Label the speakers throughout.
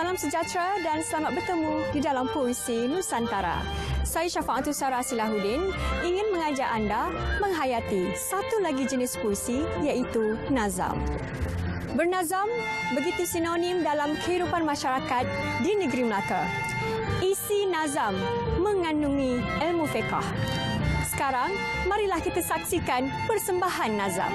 Speaker 1: Salam sejahtera dan selamat bertemu di dalam Puisi Nusantara. Saya Syafa'atul Sarah Silahuddin ingin mengajak anda menghayati satu lagi jenis puisi iaitu nazam. Bernazam begitu sinonim dalam kehidupan masyarakat di negeri Melaka. Isi nazam mengandungi ilmu fiqh. Sekarang, marilah kita saksikan persembahan nazam.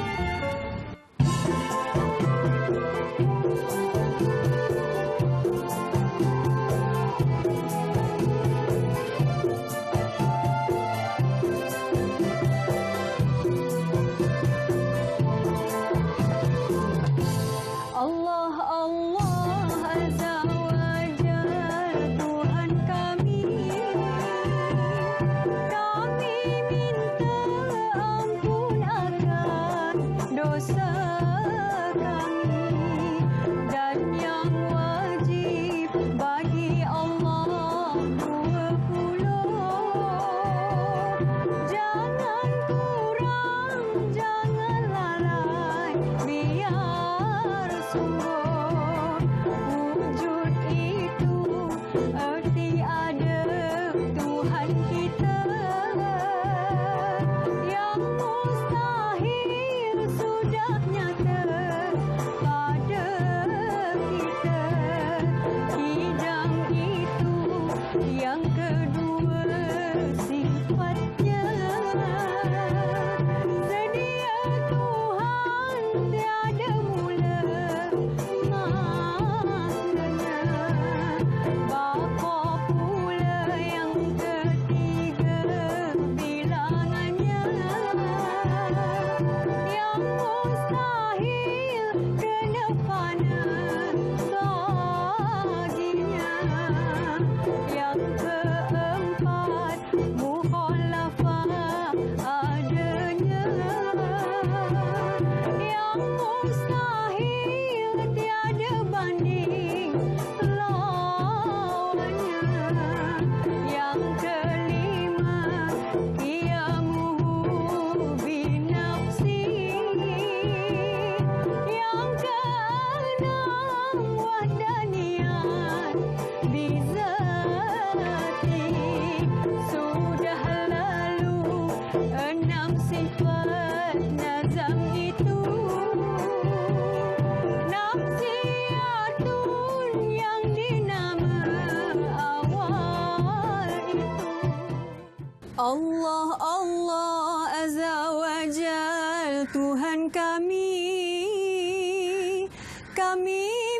Speaker 1: Allah, Allah, Azza wa Jal, Tuhan kami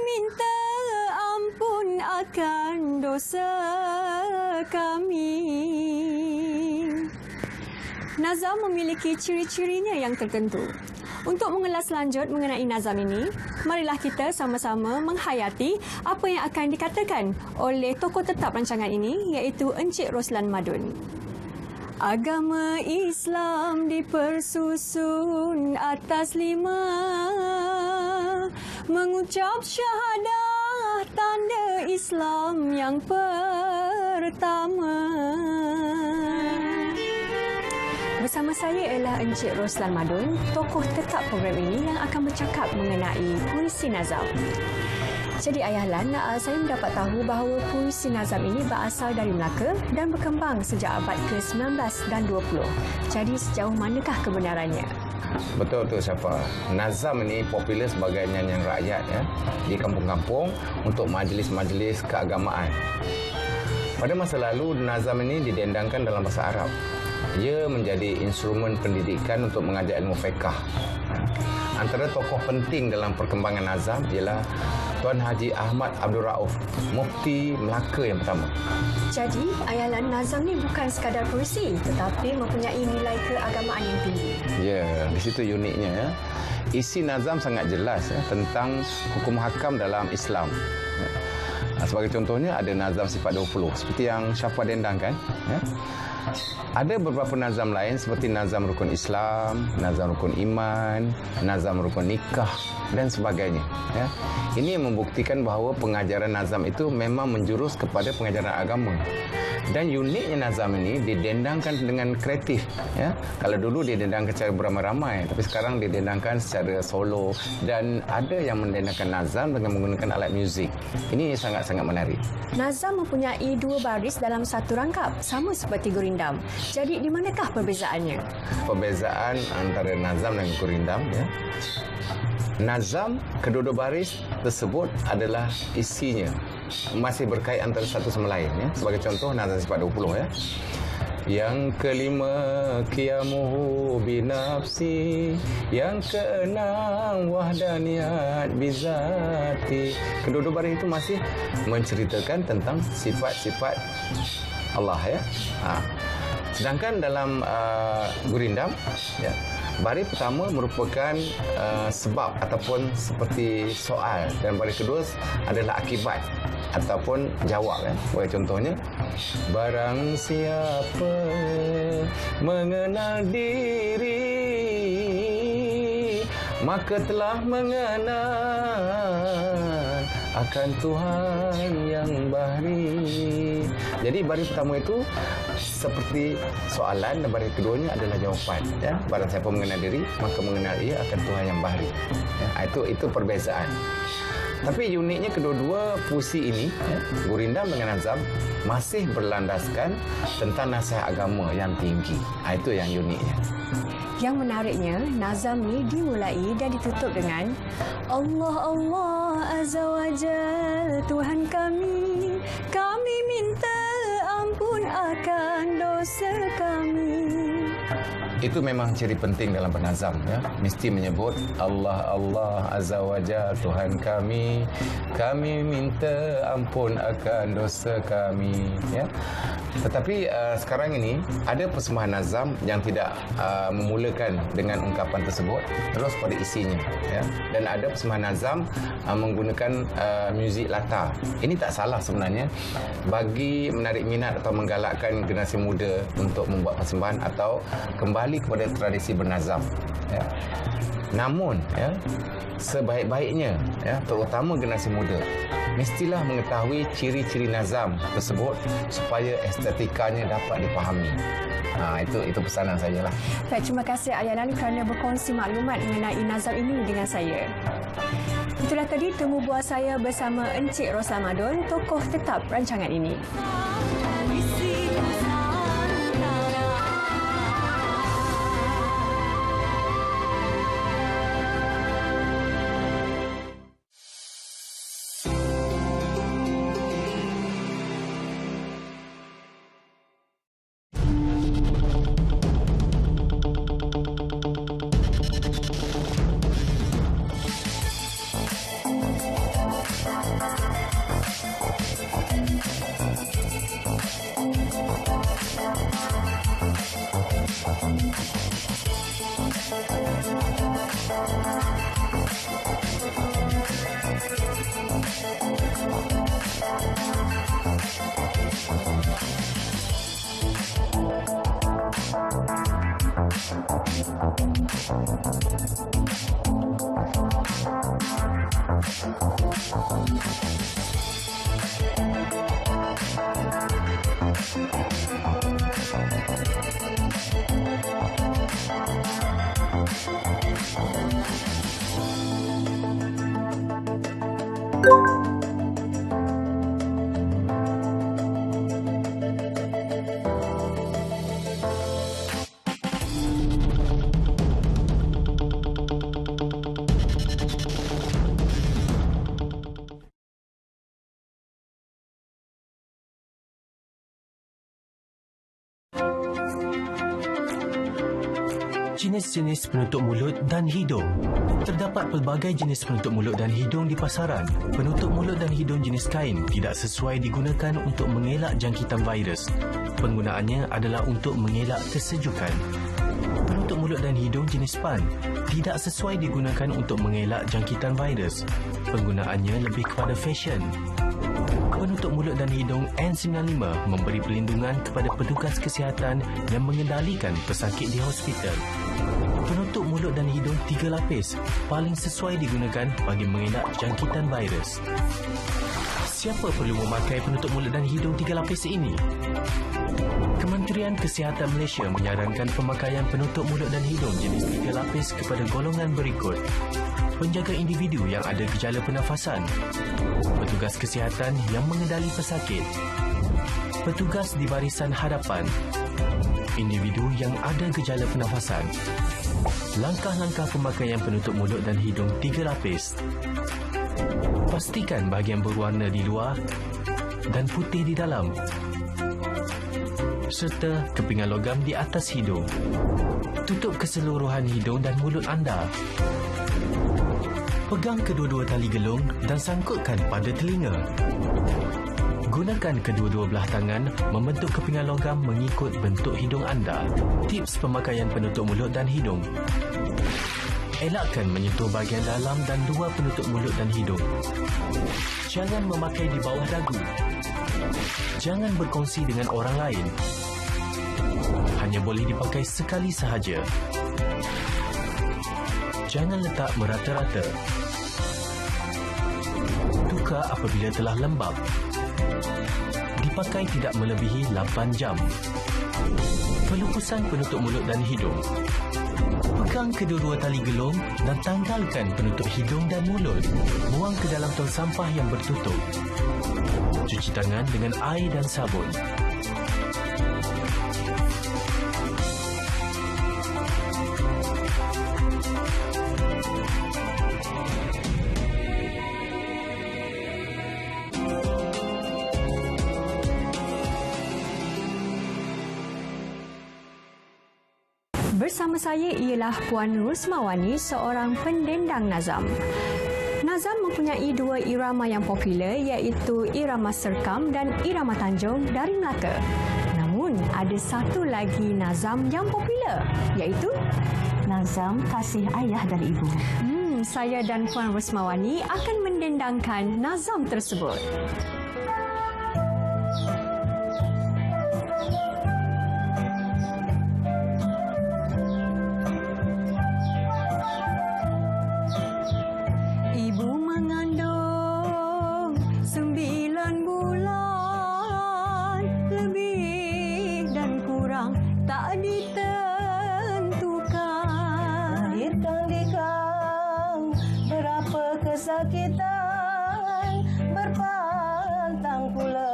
Speaker 1: minta ampun akan dosa kami. Nazam memiliki ciri-cirinya yang tertentu. Untuk mengulas lanjut mengenai nazam ini, marilah kita sama-sama menghayati apa yang akan dikatakan oleh tokoh tetap rancangan ini, iaitu Encik Roslan Madun. Agama Islam dipersusun atas 5, mengucap syahadah tanda Islam yang pertama. Bersama saya ialah Encik Roslan Madun, tokoh tetap program ini yang akan bercakap mengenai puisi nazam. Jadi Ayah Lan, saya mendapat tahu bahawa puisi nazam ini berasal dari Melaka dan berkembang sejak abad ke-19 dan 20. Jadi sejauh manakah kebenarannya?
Speaker 2: Betul Syafa. Nazam ini popular sebagai nyanyian rakyat di kampung-kampung untuk majlis-majlis keagamaan. Pada masa lalu, nazam ini didendangkan dalam bahasa Arab. Ia menjadi instrumen pendidikan untuk mengajar ilmu fiqh. Antara tokoh penting dalam perkembangan nazam ialah Tuan Haji Ahmad Abdul Rauf, Mufti Melaka yang pertama.
Speaker 1: Jadi, Ayah Lan, nazam ni bukan sekadar puisi tetapi mempunyai nilai keagamaan yang tinggi.
Speaker 2: Ya, di situ uniknya. Isi nazam sangat jelas tentang hukum hakam dalam Islam. Sebagai contohnya ada nazam sifat 20 seperti yang Syafa dendangkan. Ada beberapa nazam lain seperti nazam rukun Islam, nazam rukun iman, nazam rukun nikah dan sebagainya. Ya. Ini membuktikan bahawa pengajaran nazam itu memang menjurus kepada pengajaran agama. Dan uniknya nazam ini didendangkan dengan kreatif. Ya. Kalau dulu didendangkan secara beramai-ramai, tapi sekarang didendangkan secara solo. Dan ada yang mendendangkan nazam dengan menggunakan alat muzik. Ini sangat-sangat menarik.
Speaker 1: Nazam mempunyai 2 baris dalam satu rangkap, sama seperti gurindam. Jadi di manakah perbezaannya?
Speaker 2: Perbezaan antara nazam dan gurindam, ya. Nazam, kedua-dua baris tersebut adalah isinya masih berkait antara satu sama lain. Ya. Sebagai contoh, nazam sifat 20. Ya. Yang kelima, qiyamuhu binafsi. Yang keenam, wahdaniyat bizati. Kedua-dua baris itu masih menceritakan tentang sifat-sifat Allah. Ya. Sedangkan dalam gurindam, ya, baris pertama merupakan sebab ataupun seperti soal, dan baris kedua adalah akibat ataupun jawab. Ya. Sebagai contohnya, barang siapa mengenal diri, maka telah mengenal akan Tuhan yang bahri. Jadi baris pertama itu seperti soalan dan baris keduanya adalah jawapan. Ya. Barang siapa mengenal diri, maka mengenal ia akan Tuhan yang bahri. Ya. Itu perbezaan. Tapi uniknya kedua-dua puisi ini, ya, gurindam dengan nazam, masih berlandaskan tentang nasihat agama yang tinggi. Itu yang uniknya.
Speaker 1: Yang menariknya, nazam ni dimulai dan ditutup dengan Allah Allah Azza wa Jal, Tuhan kami minta ampun akan dosa kami.
Speaker 2: Itu memang ciri penting dalam bernazam, ya. Mesti menyebut Allah Allah Azza wa Jal, Tuhan kami minta ampun akan dosa kami, ya. Tetapi sekarang ini ada persembahan nazam yang tidak memulakan dengan ungkapan tersebut, terus pada isinya, ya. Dan ada persembahan nazam menggunakan muzik latar. Ini tak salah sebenarnya, bagi menarik minat atau menggalakkan generasi muda untuk membuat persembahan atau kembali kepada tradisi bernazam. Ya. Namun, ya, sebaik-baiknya, ya, terutama generasi muda, mestilah mengetahui ciri-ciri nazam tersebut supaya estetikanya dapat dipahami. Itu pesanan saya lah.
Speaker 1: Baik, terima kasih Ayanan kerana berkongsi maklumat mengenai nazam ini dengan saya. Itulah tadi temu bual saya bersama Encik Rosla Madun, tokoh tetap rancangan ini.
Speaker 3: Jenis-jenis penutup mulut dan hidung. Terdapat pelbagai jenis penutup mulut dan hidung di pasaran. Penutup mulut dan hidung jenis kain tidak sesuai digunakan untuk mengelak jangkitan virus. Penggunaannya adalah untuk mengelak kesejukan. Penutup mulut dan hidung jenis pan tidak sesuai digunakan untuk mengelak jangkitan virus. Penggunaannya lebih kepada fashion. Penutup mulut dan hidung N95 memberi perlindungan kepada petugas kesihatan yang mengendalikan pesakit di hospital. Penutup mulut dan hidung 3 lapis paling sesuai digunakan bagi mengelak jangkitan virus. Siapa perlu memakai penutup mulut dan hidung 3 lapis ini? Kementerian Kesihatan Malaysia menyarankan pemakaian penutup mulut dan hidung jenis 3 lapis kepada golongan berikut: penjaga individu yang ada gejala pernafasan, petugas kesihatan yang mengendali pesakit, petugas di barisan hadapan, individu yang ada gejala pernafasan. Langkah-langkah pemakaian penutup mulut dan hidung 3 lapis. Pastikan bahagian berwarna di luar dan putih di dalam, serta kepingan logam di atas hidung. Tutup keseluruhan hidung dan mulut anda. Pegang kedua-dua tali gelung dan sangkutkan pada telinga. Gunakan kedua-dua belah tangan membentuk kepingan logam mengikut bentuk hidung anda. Tips pemakaian penutup mulut dan hidung. Elakkan menyentuh bahagian dalam dan luar penutup mulut dan hidung. Jangan memakai di bawah dagu. Jangan berkongsi dengan orang lain. Hanya boleh dipakai sekali sahaja. Jangan letak merata-rata. Tukar apabila telah lembab. Dipakai tidak melebihi 8 jam. Pelupusan penutup mulut dan hidung. Pegang kedua-dua tali gelung dan tanggalkan penutup hidung dan mulut. Buang ke dalam tong sampah yang bertutup. Cuci tangan dengan air dan sabun.
Speaker 1: Bersama saya ialah Puan Rusmawani, seorang pendendang nazam. Nazam mempunyai 2 irama yang popular, iaitu irama serkam dan irama tanjung dari Melaka. Namun, ada satu lagi nazam yang popular, iaitu
Speaker 4: nazam kasih ayah dan ibu.
Speaker 1: Saya dan Puan Rusmawani akan mendendangkan nazam tersebut.
Speaker 4: Kesakitan berpantang pula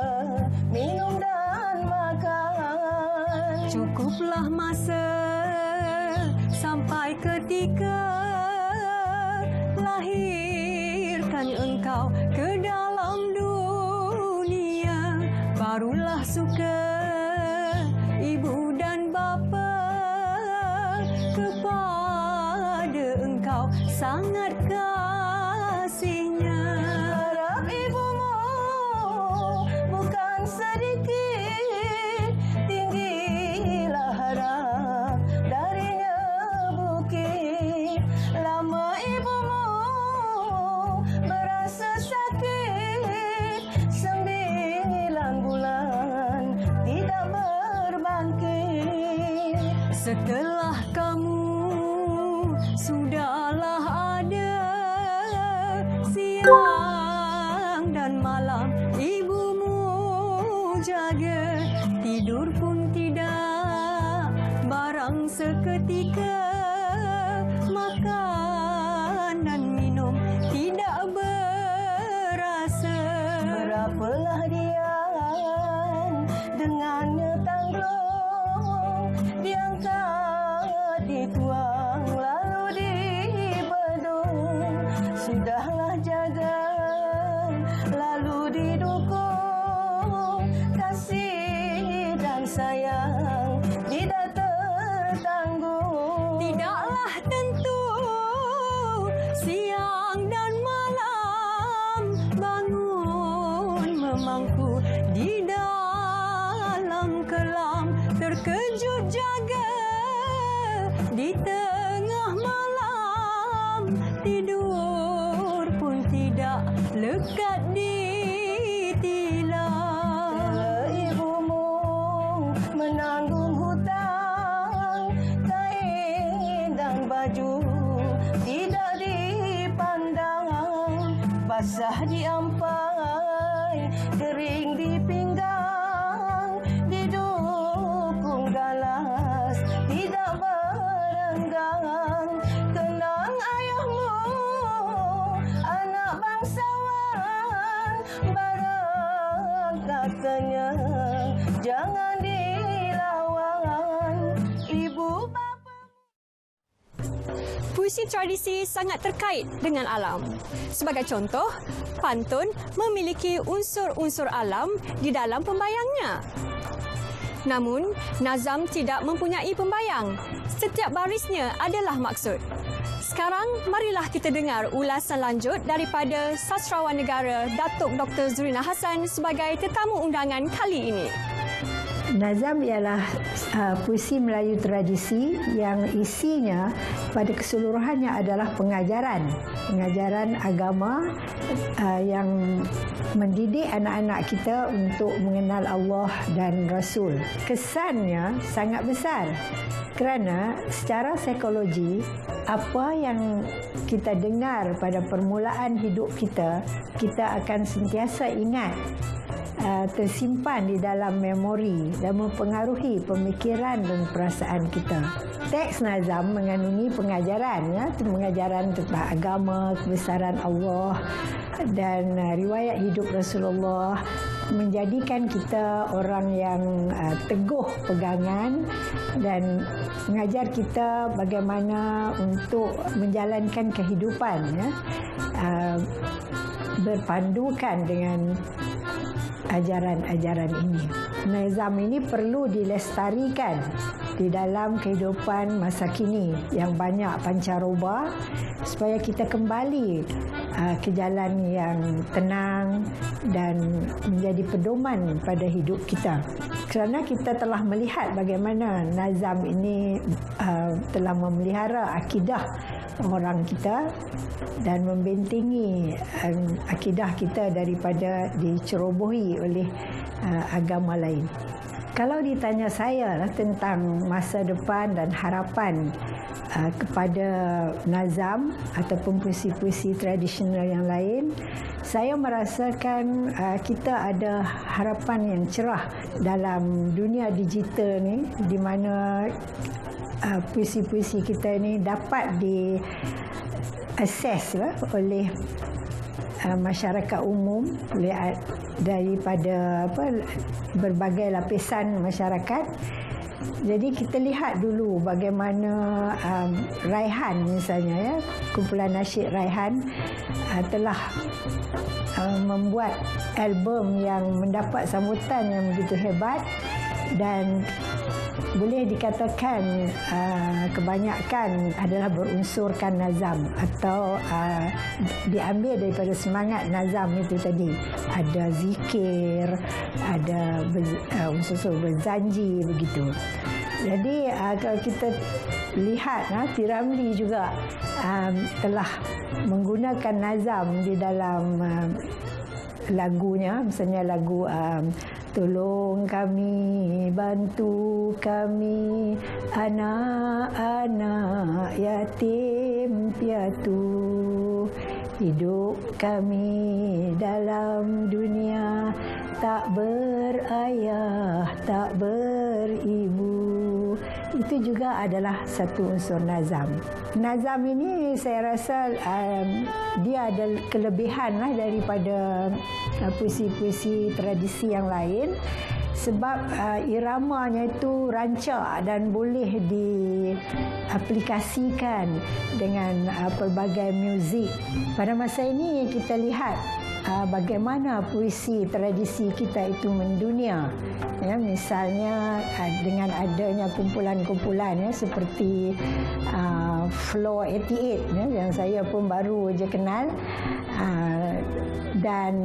Speaker 4: minum dan makan.
Speaker 1: Cukuplah masa sampai ketika lahirkan engkau ke dalam dunia. Barulah suka ibu dan bapa kepada engkau sangat kasihnya.
Speaker 4: Harap ibumu bukan sedikit, tinggilah harap darinya bukit. Lama ibumu berasa sakit, 9 bulan tidak berbangkit.
Speaker 1: Setelah kamu sudahlah ada, siang dan malam ibumu jaga, tidur pun tidak barang seketika, makan dan minum tidak berasa.
Speaker 4: Berapalah diam dengannya tanggung, diangkat dituang lalu dibedung. Sudahlah jaga lalu didukung, kasih dan sayang tidak tertanggung.
Speaker 1: Tidaklah tentu siang dan malam bangun memangku di dalam kelam, terkejut jaga di tengah malam, tidur pun tidak lekat di
Speaker 4: basah di ampai, kering di pinggang, didukung galas, tidak berenggang. Kenang ayahmu, anak bangsawan, barang katanya jangan dilawan. Ibu bapa.
Speaker 1: Puisi tradisi sangat terkait dengan alam. Sebagai contoh, pantun memiliki unsur-unsur alam di dalam pembayangnya. Namun, nazam tidak mempunyai pembayang. Setiap barisnya adalah maksud. Sekarang, marilah kita dengar ulasan lanjut daripada Sastrawan Negara Datuk Dr. Zurina Hassan sebagai tetamu undangan kali ini.
Speaker 5: Nazam ialah puisi Melayu tradisi yang isinya pada keseluruhannya adalah pengajaran agama yang mendidik anak-anak kita untuk mengenal Allah dan Rasul. Kesannya sangat besar kerana secara psikologi apa yang kita dengar pada permulaan hidup kita akan sentiasa ingat, tersimpan di dalam memori dan mempengaruhi pemikiran dan perasaan kita. Teks nazam mengandungi pengajaran, pengajaran tentang agama, kebesaran Allah dan riwayat hidup Rasulullah, menjadikan kita orang yang teguh pegangan dan mengajar kita bagaimana untuk menjalankan kehidupan berpandukan dengan ajaran-ajaran ini. Nazam ini perlu dilestarikan di dalam kehidupan masa kini yang banyak pancaroba supaya kita kembali ke jalan yang tenang dan menjadi pedoman pada hidup kita. Kerana kita telah melihat bagaimana nazam ini telah memelihara akidah orang kita dan membentengi akidah kita daripada dicerobohi oleh agama lain. Kalau ditanya saya tentang masa depan dan harapan kepada nazam ataupun puisi-puisi tradisional yang lain, saya merasakan kita ada harapan yang cerah dalam dunia digital ni, di mana puisi-puisi kita ni dapat diakses oleh masyarakat umum, daripada berbagai lapisan masyarakat. Jadi kita lihat dulu bagaimana Raihan misalnya, kumpulan nasyid Raihan telah membuat album yang mendapat sambutan yang begitu hebat dan boleh dikatakan kebanyakan adalah berunsurkan nazam atau diambil daripada semangat nazam itu tadi. Ada zikir, ada unsur berjanji begitu. Jadi kalau kita lihat P. Ramlee juga telah menggunakan nazam di dalam lagunya, misalnya lagu tolong kami, bantu kami, anak-anak yatim piatu. Hidup kami dalam dunia tak berayah, tak beribu. Itu juga adalah satu unsur nazam. Nazam ini saya rasa dia ada kelebihan daripada puisi-puisi tradisi yang lain, sebab iramanya itu rancak dan boleh diaplikasikan dengan pelbagai muzik. Pada masa ini kita lihat bagaimana puisi tradisi kita itu mendunia. Ya, misalnya dengan adanya kumpulan-kumpulan seperti Floor 88 yang saya pun baru je kenal, dan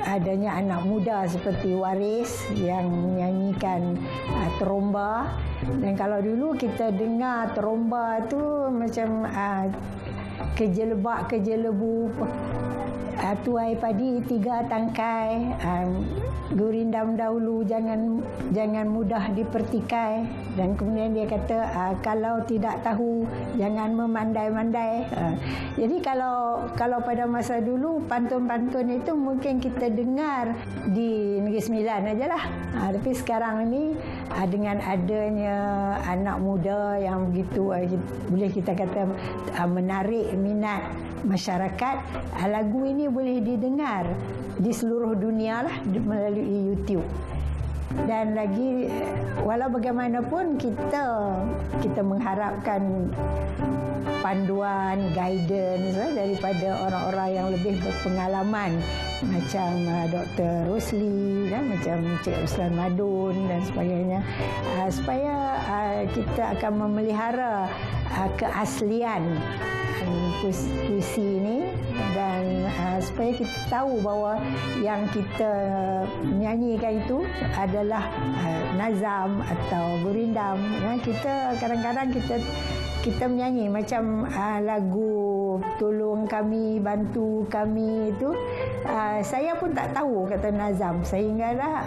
Speaker 5: adanya anak muda seperti Waris yang menyanyikan teromba. Dan kalau dulu kita dengar teromba tu macam kejelebak-kejelebu, tuai padi 3 tangkai, gurindam dahulu jangan mudah dipertikai. Dan kemudian dia kata, kalau tidak tahu jangan memandai-mandai. Jadi kalau pada masa dulu pantun-pantun itu mungkin kita dengar di Negeri Sembilan ajalah. Tapi sekarang ini dengan adanya anak muda yang begitu boleh kita kata menarik minat masyarakat, lagu ini boleh didengar di seluruh dunia lah melalui YouTube. Dan lagi walau bagaimanapun kita mengharapkan panduan, guidance daripada orang-orang yang lebih berpengalaman macam Dr. Rosli, macam Cik Ruslan Madun dan sebagainya, supaya kita akan memelihara keaslian puisi ini dan supaya kita tahu bahawa yang kita nyanyikan itu adalah nazam atau gurindam. Kita kadang-kadang kita menyanyi macam lagu Tolong Kami, Bantu Kami itu, saya pun tak tahu kata nazam sehinggalah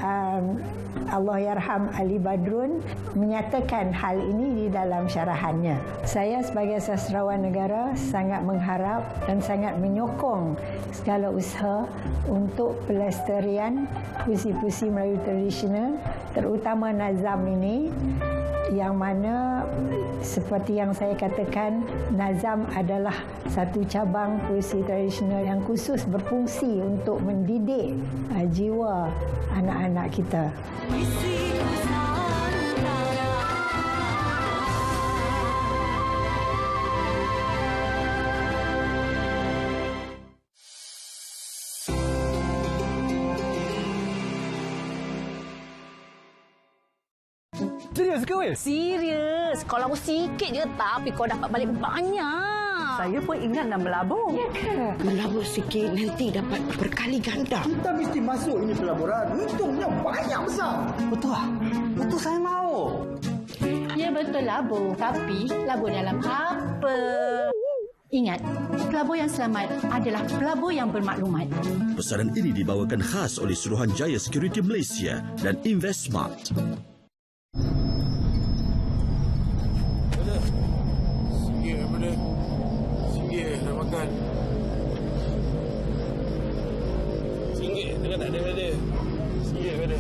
Speaker 5: Allahyarham Ali Badrun menyatakan hal ini di dalam syarahannya. Saya sebagai sastrawan negara sangat mengharap dan sangat menyokong segala usaha untuk pelestarian puisi-puisi Melayu tradisional, terutama nazam ini, yang mana seperti yang saya katakan, nazam adalah satu cabang puisi tradisional yang khusus berfungsi untuk mendidik jiwa anak-anak kita.
Speaker 6: Serius ke, Wil?
Speaker 7: Serius. Kau labur sikit je tapi kau dapat balik banyak.
Speaker 4: Saya pun ingat nak melabur.
Speaker 7: Ya ke?
Speaker 8: Melabur sikit nanti dapat berkali ganda.
Speaker 6: Kita mesti masuk ini pelaburan. Untungnya banyak besar. Betul lah. Betul saya mau.
Speaker 7: Ya betul labur. Tapi labur dalam apa? Ingat, pelabur yang selamat adalah pelabur yang bermaklumat.
Speaker 9: Pesanan ini dibawakan khas oleh Suruhanjaya Security Malaysia dan Investmart.
Speaker 10: Singgit nak makan. Singgit dengan tak ada ada. Singgit ada.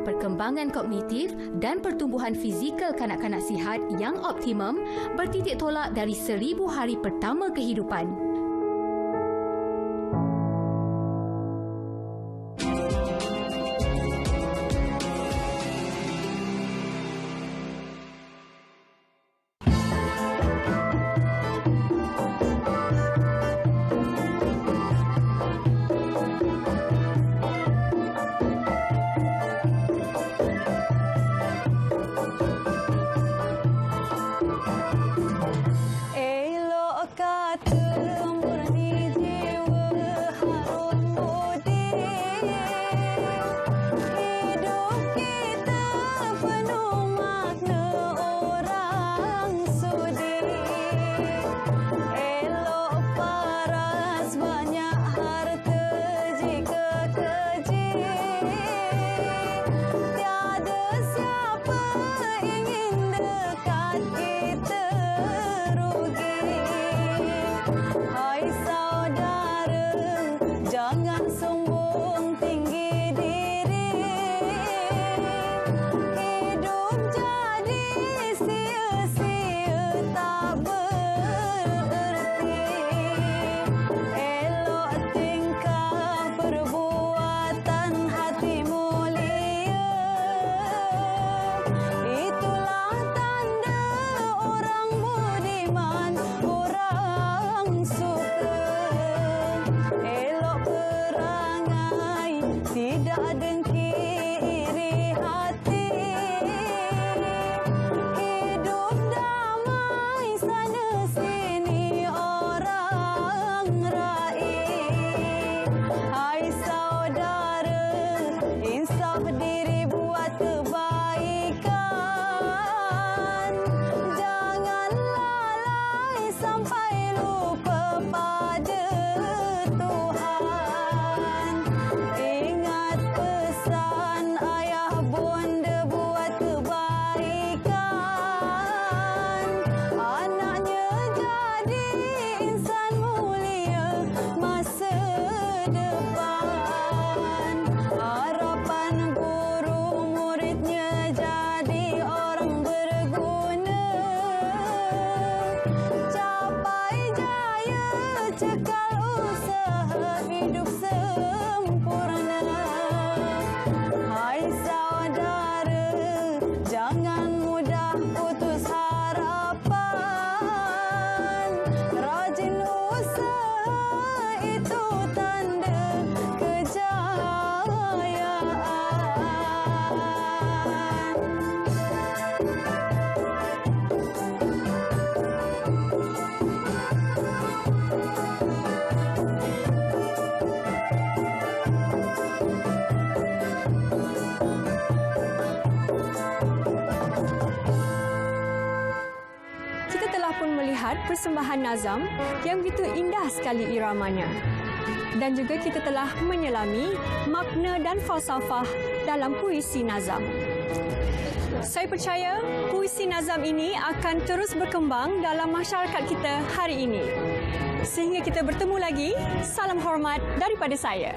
Speaker 11: Perkembangan kognitif dan pertumbuhan fizikal kanak-kanak sihat yang optimum bertitik tolak dari 1000 hari pertama kehidupan.
Speaker 4: Tidak dengki iri hati, hidup hidup sempurna. Hai saudara, jangan mudah putus harapan. Rajin usaha itu tanda kejayaan.
Speaker 1: Kita telah pun melihat persembahan Nazam yang begitu indah sekali iramanya. Dan juga kita telah menyelami makna dan falsafah dalam puisi Nazam. Saya percaya puisi Nazam ini akan terus berkembang dalam masyarakat kita hari ini. Sehingga kita bertemu lagi, salam hormat daripada saya.